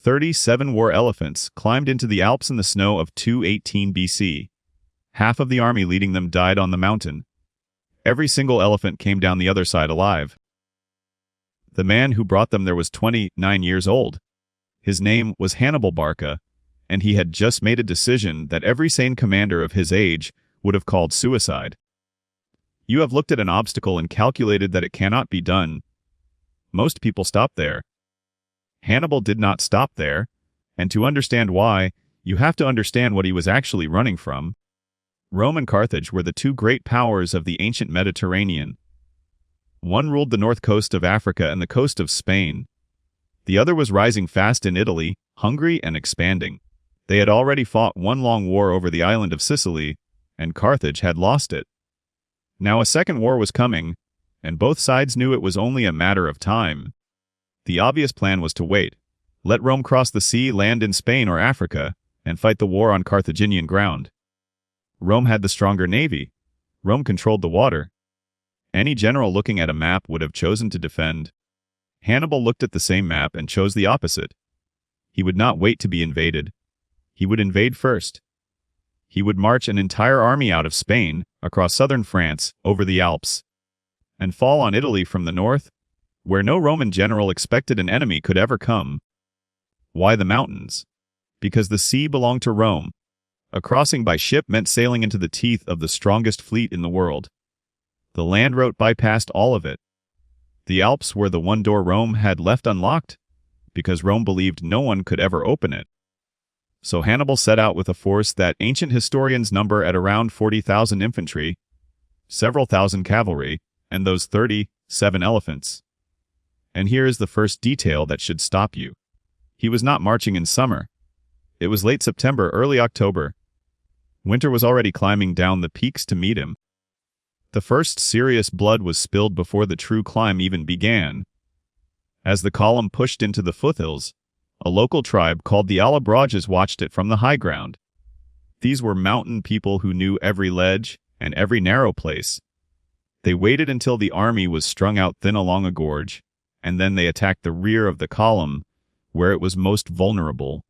37 war elephants climbed into the Alps in the snow of 218 BC. Half of the army leading them died on the mountain. Every single elephant came down the other side alive. The man who brought them there was 29 years old. His name was Hannibal Barca, and he had just made a decision that every sane commander of his age would have called suicide. You have looked at an obstacle and calculated that it cannot be done. Most people stop there. Hannibal did not stop there, and to understand why, you have to understand what he was actually running from. Rome and Carthage were the two great powers of the ancient Mediterranean. One ruled the north coast of Africa and the coast of Spain. The other was rising fast in Italy, hungry and expanding. They had already fought one long war over the island of Sicily, and Carthage had lost it. Now a second war was coming, and both sides knew it was only a matter of time. The obvious plan was to wait, let Rome cross the sea, land in Spain or Africa, and fight the war on Carthaginian ground. Rome had the stronger navy. Rome controlled the water. Any general looking at a map would have chosen to defend. Hannibal looked at the same map and chose the opposite. He would not wait to be invaded. He would invade first. He would march an entire army out of Spain, across southern France, over the Alps, and fall on Italy from the north, where no Roman general expected an enemy could ever come. Why the mountains? Because the sea belonged to Rome. A crossing by ship meant sailing into the teeth of the strongest fleet in the world. The land route bypassed all of it. The Alps were the one door Rome had left unlocked, because Rome believed no one could ever open it. So Hannibal set out with a force that ancient historians number at around 40,000 infantry, several thousand cavalry, and those 37 elephants. And here is the first detail that should stop you. He was not marching in summer. It was late September, early October. Winter was already climbing down the peaks to meet him. The first serious blood was spilled before the true climb even began. As the column pushed into the foothills, a local tribe called the Allobroges watched it from the high ground. These were mountain people who knew every ledge and every narrow place. They waited until the army was strung out thin along a gorge, and then they attacked the rear of the column, where it was most vulnerable.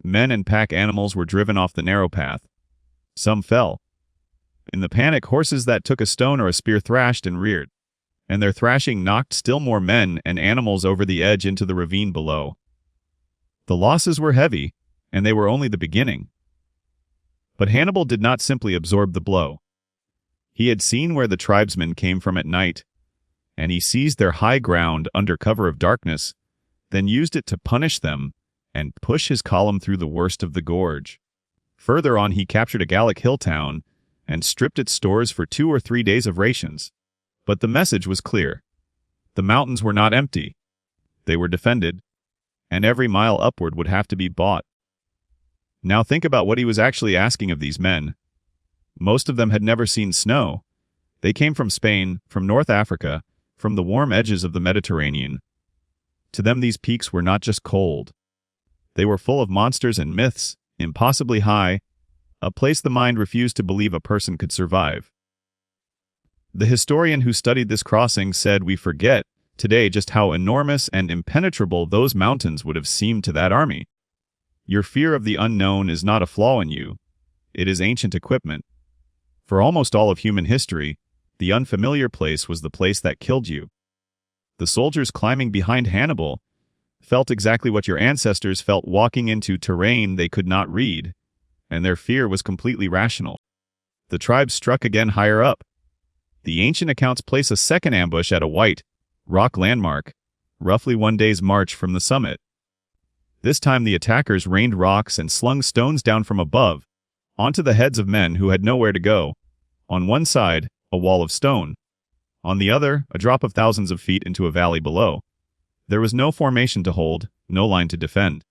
Men and pack animals were driven off the narrow path. Some fell. In the panic, horses that took a stone or a spear thrashed and reared, and their thrashing knocked still more men and animals over the edge into the ravine below. The losses were heavy, and they were only the beginning. But Hannibal did not simply absorb the blow. He had seen where the tribesmen came from at night, and he seized their high ground under cover of darkness, then used it to punish them and push his column through the worst of the gorge. Further on, he captured a Gallic hill town and stripped its stores for 2 or 3 days of rations. But the message was clear. The mountains were not empty. They were defended, and every mile upward would have to be bought. Now think about what he was actually asking of these men. Most of them had never seen snow. They came from Spain, from North Africa, from the warm edges of the Mediterranean. To them these peaks were not just cold. They were full of monsters and myths, impossibly high, a place the mind refused to believe a person could survive. The historian who studied this crossing said we forget today just how enormous and impenetrable those mountains would have seemed to that army. Your fear of the unknown is not a flaw in you. It is ancient equipment. For almost all of human history, the unfamiliar place was the place that killed you. The soldiers climbing behind Hannibal felt exactly what your ancestors felt walking into terrain they could not read, and their fear was completely rational. The tribes struck again higher up. The ancient accounts place a second ambush at a white, rock landmark, roughly 1 day's march from the summit. This time the attackers rained rocks and slung stones down from above, onto the heads of men who had nowhere to go. On one side, a wall of stone. On the other, a drop of thousands of feet into a valley below. There was no formation to hold, no line to defend.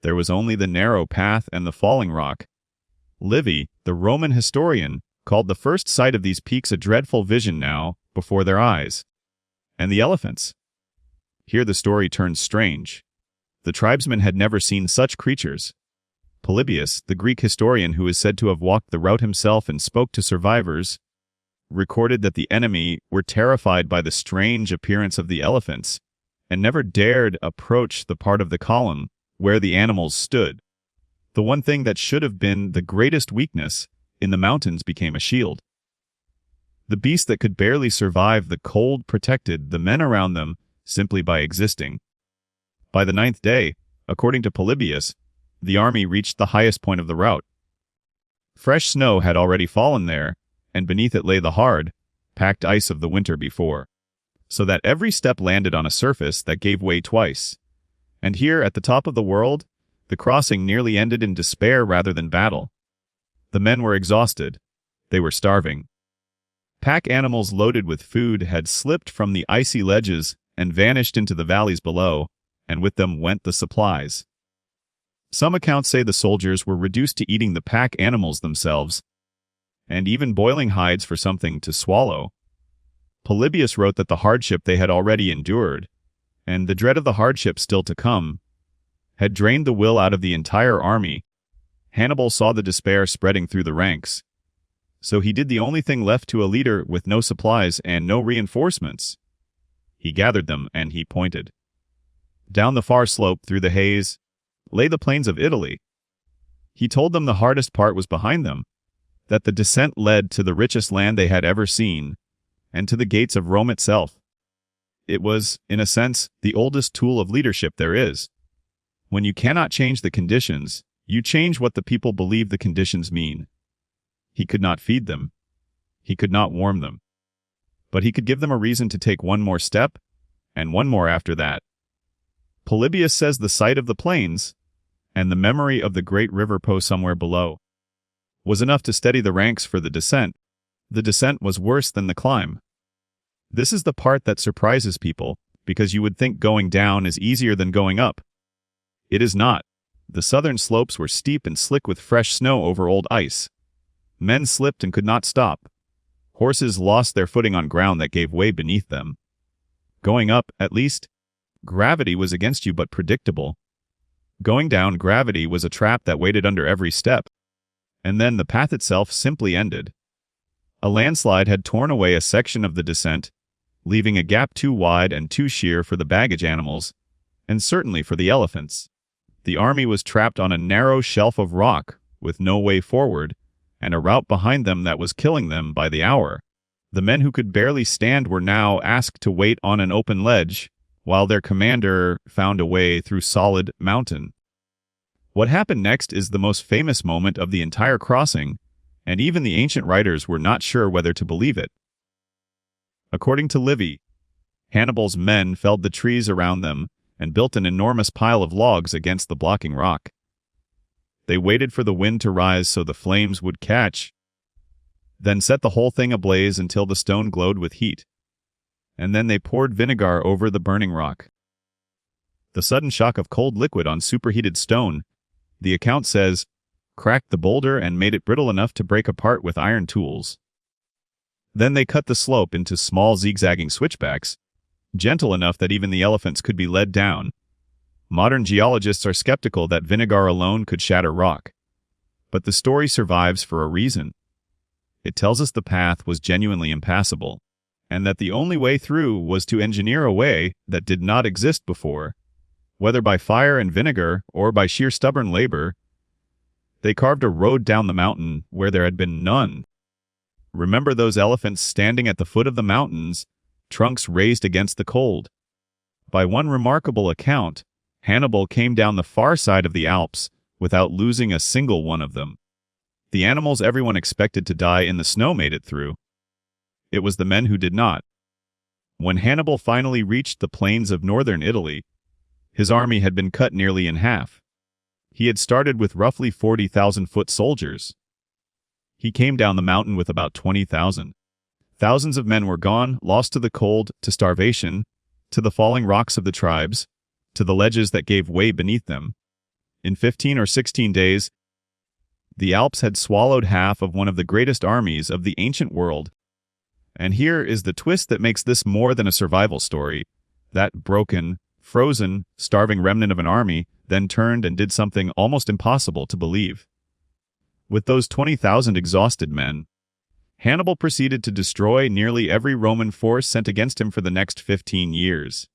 There was only the narrow path and the falling rock. Livy, the Roman historian, called the first sight of these peaks a dreadful vision now before their eyes. And the elephants. Here the story turns strange. The tribesmen had never seen such creatures. Polybius, the Greek historian who is said to have walked the route himself and spoke to survivors, recorded that the enemy were terrified by the strange appearance of the elephants and never dared approach the part of the column where the animals stood. The one thing that should have been the greatest weakness in the mountains became a shield. The beast that could barely survive the cold protected the men around them simply by existing. By the 9th day, according to Polybius, the army reached the highest point of the route. Fresh snow had already fallen there, and beneath it lay the hard, packed ice of the winter before, so that every step landed on a surface that gave way twice. And here, at the top of the world, the crossing nearly ended in despair rather than battle. The men were exhausted. They were starving. Pack animals loaded with food had slipped from the icy ledges and vanished into the valleys below, and with them went the supplies. Some accounts say the soldiers were reduced to eating the pack animals themselves, and even boiling hides for something to swallow. Polybius wrote that the hardship they had already endured, and the dread of the hardship still to come, had drained the will out of the entire army. Hannibal saw the despair spreading through the ranks, so he did the only thing left to a leader with no supplies and no reinforcements. He gathered them, and he pointed. Down the far slope through the haze lay the plains of Italy. He told them the hardest part was behind them, that the descent led to the richest land they had ever seen, and to the gates of Rome itself. It was, in a sense, the oldest tool of leadership there is. When you cannot change the conditions, you change what the people believe the conditions mean. He could not feed them. He could not warm them. But he could give them a reason to take one more step, and one more after that. Polybius says the sight of the plains, and the memory of the great river Po somewhere below, was enough to steady the ranks for the descent. The descent was worse than the climb. This is the part that surprises people, because you would think going down is easier than going up. It is not. The southern slopes were steep and slick with fresh snow over old ice. Men slipped and could not stop. Horses lost their footing on ground that gave way beneath them. Going up, at least, gravity was against you but predictable. Going down, gravity was a trap that waited under every step. And then the path itself simply ended. A landslide had torn away a section of the descent, leaving a gap too wide and too sheer for the baggage animals, and certainly for the elephants. The army was trapped on a narrow shelf of rock, with no way forward, and a route behind them that was killing them by the hour. The men who could barely stand were now asked to wait on an open ledge, while their commander found a way through solid mountain. What happened next is the most famous moment of the entire crossing, and even the ancient writers were not sure whether to believe it. According to Livy, Hannibal's men felled the trees around them and built an enormous pile of logs against the blocking rock. They waited for the wind to rise so the flames would catch, then set the whole thing ablaze until the stone glowed with heat. And then they poured vinegar over the burning rock. The sudden shock of cold liquid on superheated stone, the account says, cracked the boulder and made it brittle enough to break apart with iron tools. Then they cut the slope into small zigzagging switchbacks, gentle enough that even the elephants could be led down. Modern geologists are skeptical that vinegar alone could shatter rock. But the story survives for a reason. It tells us the path was genuinely impassable, and that the only way through was to engineer a way that did not exist before. Whether by fire and vinegar or by sheer stubborn labor, they carved a road down the mountain where there had been none. Remember those elephants standing at the foot of the mountains, trunks raised against the cold. By one remarkable account, Hannibal came down the far side of the Alps without losing a single one of them. The animals everyone expected to die in the snow made it through. It was the men who did not. When Hannibal finally reached the plains of northern Italy, his army had been cut nearly in half. He had started with roughly 40,000 foot soldiers. He came down the mountain with about 20,000. Thousands of men were gone, lost to the cold, to starvation, to the falling rocks of the tribes, to the ledges that gave way beneath them. In 15 or 16 days, the Alps had swallowed half of one of the greatest armies of the ancient world. And here is the twist that makes this more than a survival story. That broken, frozen, starving remnant of an army then turned and did something almost impossible to believe. With those 20,000 exhausted men, Hannibal proceeded to destroy nearly every Roman force sent against him for the next 15 years.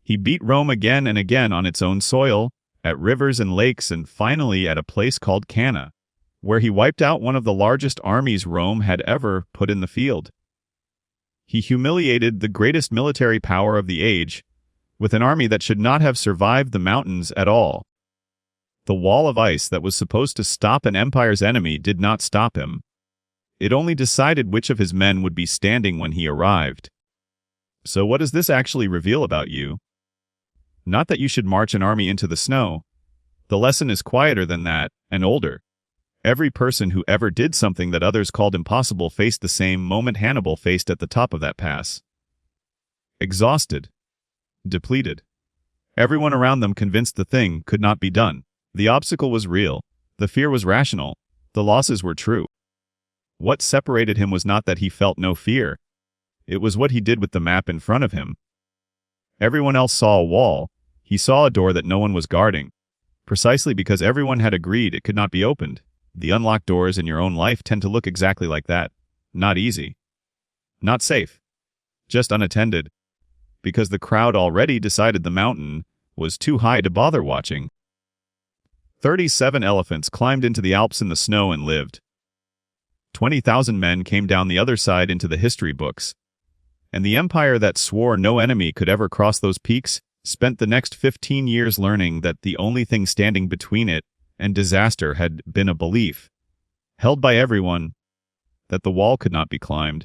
He beat Rome again and again on its own soil, at rivers and lakes, and finally at a place called Cannae, where he wiped out one of the largest armies Rome had ever put in the field. He humiliated the greatest military power of the age with an army that should not have survived the mountains at all. The wall of ice that was supposed to stop an empire's enemy did not stop him. It only decided which of his men would be standing when he arrived. So what does this actually reveal about you? Not that you should march an army into the snow. The lesson is quieter than that, and older. Every person who ever did something that others called impossible faced the same moment Hannibal faced at the top of that pass. Exhausted. Depleted. Everyone around them convinced the thing could not be done. The obstacle was real. The fear was rational. The losses were true. What separated him was not that he felt no fear. It was what he did with the map in front of him. Everyone else saw a wall. He saw a door that no one was guarding. Precisely because everyone had agreed it could not be opened. The unlocked doors in your own life tend to look exactly like that. Not easy. Not safe. Just unattended. Because the crowd already decided the mountain was too high to bother watching. 37 elephants climbed into the Alps in the snow and lived. 20,000 men came down the other side into the history books. And the empire that swore no enemy could ever cross those peaks spent the next 15 years learning that the only thing standing between it and disaster had been a belief, held by everyone, that the wall could not be climbed.